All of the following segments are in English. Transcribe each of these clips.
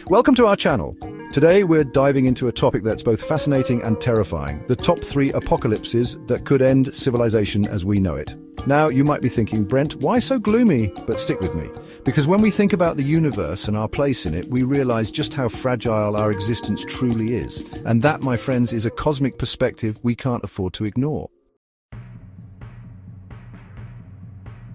Welcome to our channel. Today we're diving into a topic that's both fascinating and terrifying, the top 3 apocalypses that could end civilization as we know it. Now you might be thinking, Brent, why so gloomy? But stick with me, because when we think about the universe and our place in it, we realize just how fragile our existence truly is. And that, my friends, is a cosmic perspective we can't afford to ignore.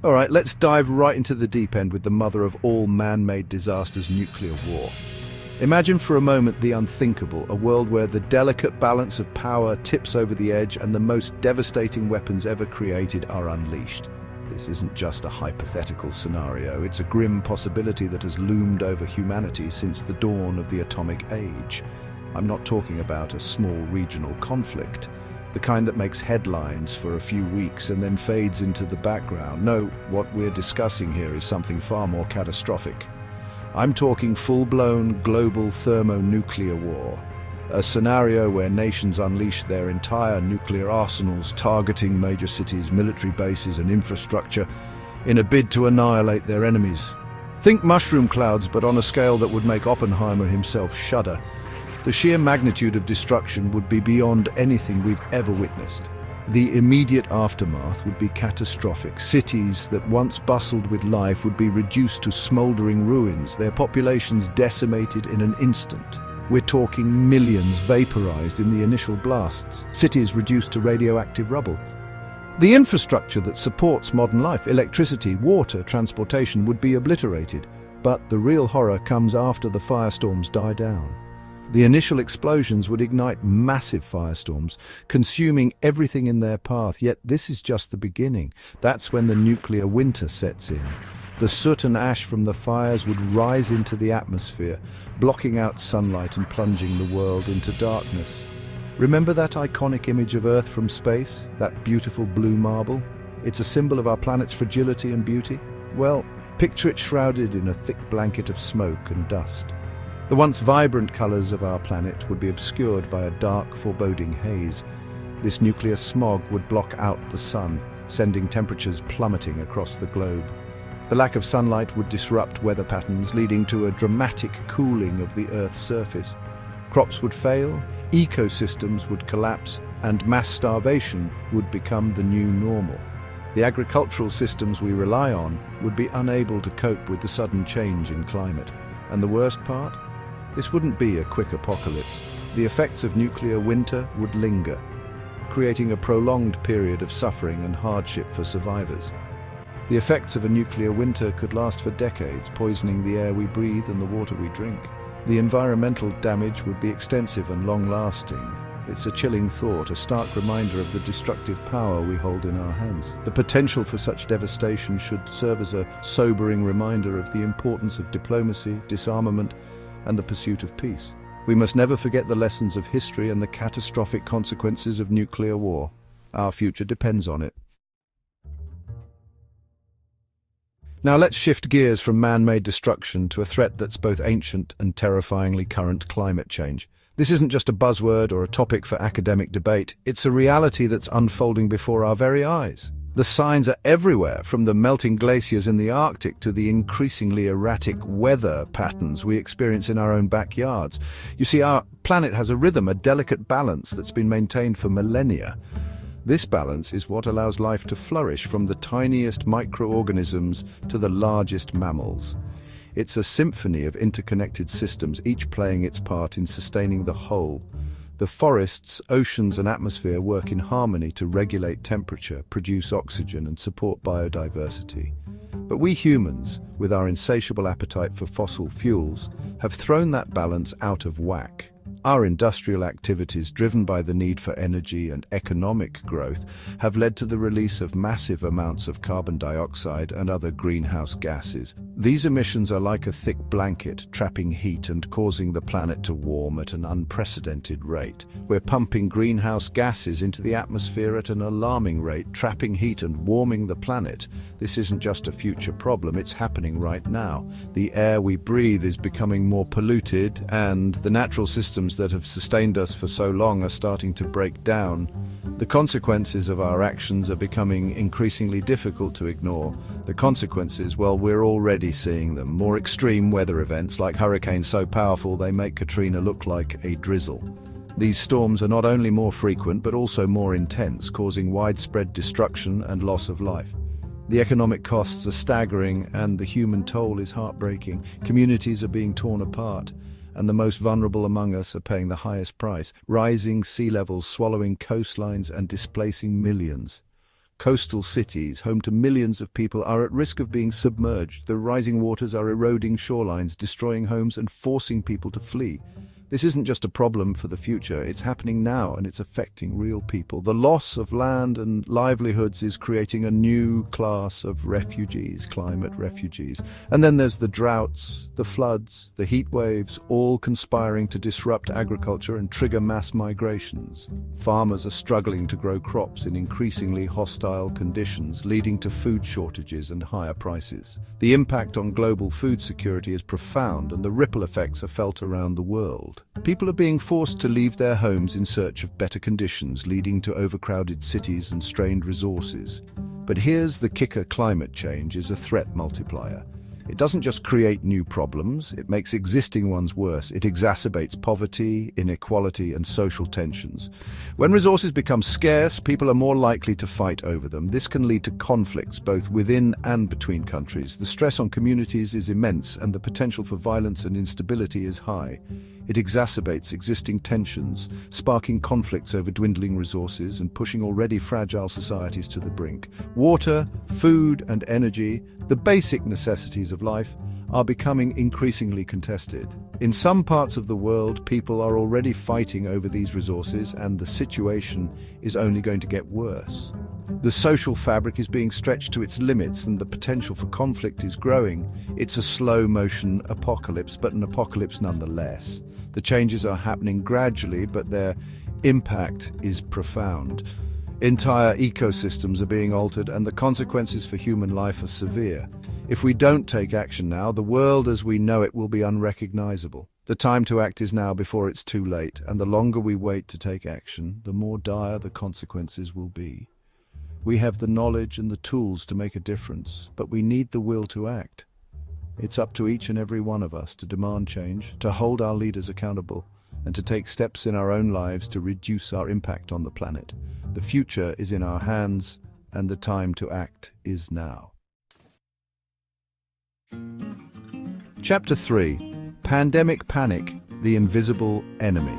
All right, let's dive right into the deep end with the mother of all man-made disasters, nuclear war. Imagine for a moment the unthinkable, a world where the delicate balance of power tips over the edge and the most devastating weapons ever created are unleashed. This isn't just a hypothetical scenario, it's a grim possibility that has loomed over humanity since the dawn of the atomic age. I'm not talking about a small regional conflict, the kind that makes headlines for a few weeks and then fades into the background. No, what we're discussing here is something far more catastrophic. I'm talking full-blown global thermonuclear war, a scenario where nations unleash their entire nuclear arsenals targeting major cities, military bases and infrastructure in a bid to annihilate their enemies. Think mushroom clouds, but on a scale that would make Oppenheimer himself shudder. The sheer magnitude of destruction would be beyond anything we've ever witnessed. The immediate aftermath would be catastrophic. Cities that once bustled with life would be reduced to smoldering ruins, their populations decimated in an instant. We're talking millions vaporized in the initial blasts, cities reduced to radioactive rubble. The infrastructure that supports modern life, electricity, water, transportation, would be obliterated. But the real horror comes after the firestorms die down. The initial explosions would ignite massive firestorms, consuming everything in their path, yet this is just the beginning. That's when the nuclear winter sets in. The soot and ash from the fires would rise into the atmosphere, blocking out sunlight and plunging the world into darkness. Remember that iconic image of Earth from space, that beautiful blue marble? It's a symbol of our planet's fragility and beauty. Well, picture it shrouded in a thick blanket of smoke and dust. The once vibrant colors of our planet would be obscured by a dark, foreboding haze. This nuclear smog would block out the sun, sending temperatures plummeting across the globe. The lack of sunlight would disrupt weather patterns, leading to a dramatic cooling of the Earth's surface. Crops would fail, ecosystems would collapse, and mass starvation would become the new normal. The agricultural systems we rely on would be unable to cope with the sudden change in climate. And the worst part? This wouldn't be a quick apocalypse. The effects of nuclear winter would linger, creating a prolonged period of suffering and hardship for survivors. The effects of a nuclear winter could last for decades, poisoning the air we breathe and the water we drink. The environmental damage would be extensive and long-lasting. It's a chilling thought, a stark reminder of the destructive power we hold in our hands. The potential for such devastation should serve as a sobering reminder of the importance of diplomacy, disarmament, and the pursuit of peace. We must never forget the lessons of history and the catastrophic consequences of nuclear war. Our future depends on it. Now let's shift gears from man-made destruction to a threat that's both ancient and terrifyingly current: climate change. This isn't just a buzzword or a topic for academic debate, it's a reality that's unfolding before our very eyes. The signs are everywhere, from the melting glaciers in the Arctic to the increasingly erratic weather patterns we experience in our own backyards. You see, our planet has a rhythm, a delicate balance that's been maintained for millennia. This balance is what allows life to flourish, from the tiniest microorganisms to the largest mammals. It's a symphony of interconnected systems, each playing its part in sustaining the whole. The forests, oceans and atmosphere work in harmony to regulate temperature, produce oxygen and support biodiversity. But we humans, with our insatiable appetite for fossil fuels, have thrown that balance out of whack. Our industrial activities, driven by the need for energy and economic growth, have led to the release of massive amounts of carbon dioxide and other greenhouse gases. These emissions are like a thick blanket, trapping heat and causing the planet to warm at an unprecedented rate. We're pumping greenhouse gases into the atmosphere at an alarming rate, trapping heat and warming the planet. This isn't just a future problem, it's happening right now. The air we breathe is becoming more polluted, and the natural systems that have sustained us for so long are starting to break down. The consequences of our actions are becoming increasingly difficult to ignore. The consequences, well, we're already already seeing them. More extreme weather events, like hurricanes so powerful they make Katrina look like a drizzle. These storms are not only more frequent but also more intense, causing widespread destruction and loss of life. The economic costs are staggering and the human toll is heartbreaking. Communities are being torn apart, and the most vulnerable among us are paying the highest price. Rising sea levels swallowing coastlines and displacing millions. Coastal cities, home to millions of people, are at risk of being submerged. The rising waters are eroding shorelines, destroying homes and forcing people to flee. This isn't just a problem for the future, it's happening now and it's affecting real people. The loss of land and livelihoods is creating a new class of refugees, climate refugees. And then there's the droughts, the floods, the heat waves, all conspiring to disrupt agriculture and trigger mass migrations. Farmers are struggling to grow crops in increasingly hostile conditions, leading to food shortages and higher prices. The impact on global food security is profound and the ripple effects are felt around the world. People are being forced to leave their homes in search of better conditions, leading to overcrowded cities and strained resources. But here's the kicker: climate change is a threat multiplier. It doesn't just create new problems, it makes existing ones worse. It exacerbates poverty, inequality, and social tensions. When resources become scarce, people are more likely to fight over them. This can lead to conflicts both within and between countries. The stress on communities is immense, and the potential for violence and instability is high. It exacerbates existing tensions, sparking conflicts over dwindling resources and pushing already fragile societies to the brink. Water, food, and energy, the basic necessities of life, are becoming increasingly contested. In some parts of the world, people are already fighting over these resources, and the situation is only going to get worse. The social fabric is being stretched to its limits and the potential for conflict is growing. It's a slow-motion apocalypse, but an apocalypse nonetheless. The changes are happening gradually, but their impact is profound. Entire ecosystems are being altered, and the consequences for human life are severe. If we don't take action now, the world as we know it will be unrecognizable. The time to act is now before it's too late, and the longer we wait to take action, the more dire the consequences will be. We have the knowledge and the tools to make a difference, but we need the will to act. It's up to each and every one of us to demand change, to hold our leaders accountable, and to take steps in our own lives to reduce our impact on the planet. The future is in our hands, and the time to act is now. Chapter 3. Pandemic Panic, the Invisible Enemy.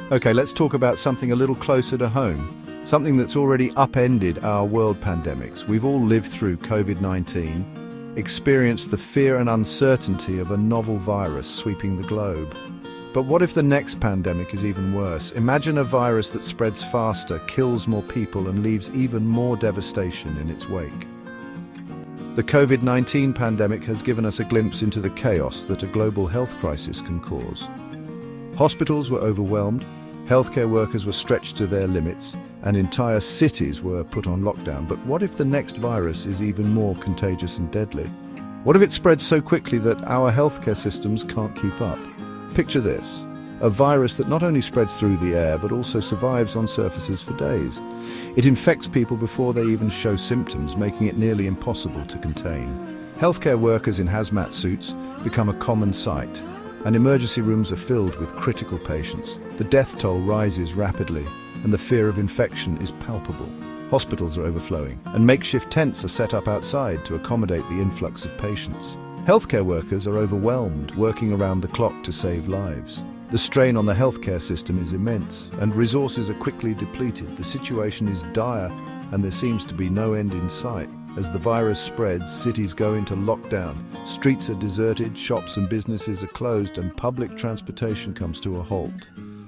Okay, let's talk about something a little closer to home. Something that's already upended our world: pandemics. We've all lived through COVID-19, experienced the fear and uncertainty of a novel virus sweeping the globe. But what if the next pandemic is even worse? Imagine a virus that spreads faster, kills more people, and leaves even more devastation in its wake. The COVID-19 pandemic has given us a glimpse into the chaos that a global health crisis can cause. Hospitals were overwhelmed, healthcare workers were stretched to their limits, and entire cities were put on lockdown. But what if the next virus is even more contagious and deadly? What if it spreads so quickly that our healthcare systems can't keep up? Picture this: a virus that not only spreads through the air but also survives on surfaces for days. It infects people before they even show symptoms, making it nearly impossible to contain. Healthcare workers in hazmat suits become a common sight, and emergency rooms are filled with critical patients. The death toll rises rapidly, and the fear of infection is palpable. Hospitals are overflowing, and makeshift tents are set up outside to accommodate the influx of patients. Healthcare workers are overwhelmed, working around the clock to save lives. The strain on the healthcare system is immense, and resources are quickly depleted. The situation is dire, and there seems to be no end in sight. As the virus spreads, cities go into lockdown. Streets are deserted, shops and businesses are closed, and public transportation comes to a halt.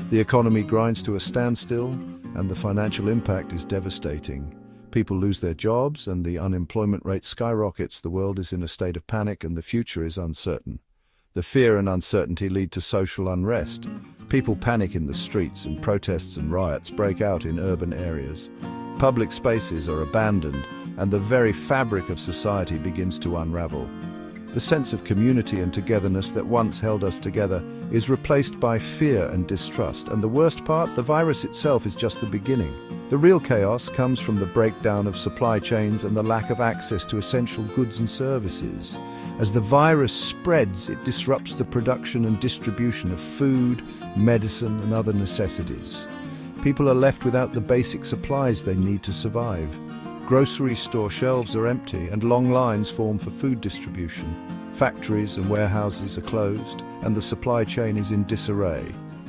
The economy grinds to a standstill, and the financial impact is devastating. People lose their jobs, and the unemployment rate skyrockets. The world is in a state of panic, and the future is uncertain. The fear and uncertainty lead to social unrest. People panic in the streets, and protests and riots break out in urban areas. Public spaces are abandoned, and the very fabric of society begins to unravel. The sense of community and togetherness that once held us together is replaced by fear and distrust. And the worst part, the virus itself is just the beginning. The real chaos comes from the breakdown of supply chains and the lack of access to essential goods and services. As the virus spreads, it disrupts the production and distribution of food, medicine, and other necessities. People are left without the basic supplies they need to survive. Grocery store shelves are empty and long lines form for food distribution. Factories and warehouses are closed and the supply chain is in disarray.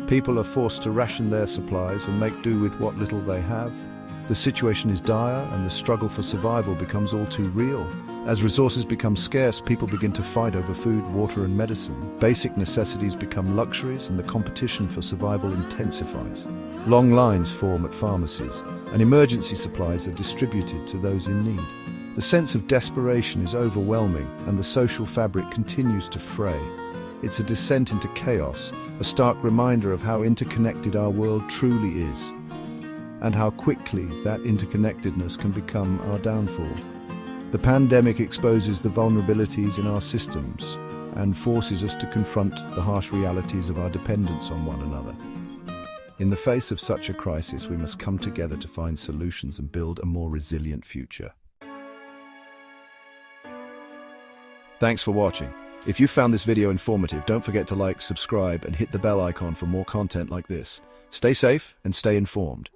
People are forced to ration their supplies and make do with what little they have. The situation is dire and the struggle for survival becomes all too real. As resources become scarce, people begin to fight over food, water and medicine. Basic necessities become luxuries and the competition for survival intensifies. Long lines form at pharmacies and emergency supplies are distributed to those in need. The sense of desperation is overwhelming and the social fabric continues to fray. It's a descent into chaos, a stark reminder of how interconnected our world truly is, and how quickly that interconnectedness can become our downfall. The pandemic exposes the vulnerabilities in our systems and forces us to confront the harsh realities of our dependence on one another. In the face of such a crisis, we must come together to find solutions and build a more resilient future. Thanks for watching. If you found this video informative, don't forget to like, subscribe, and hit the bell icon for more content like this. Stay safe and stay informed.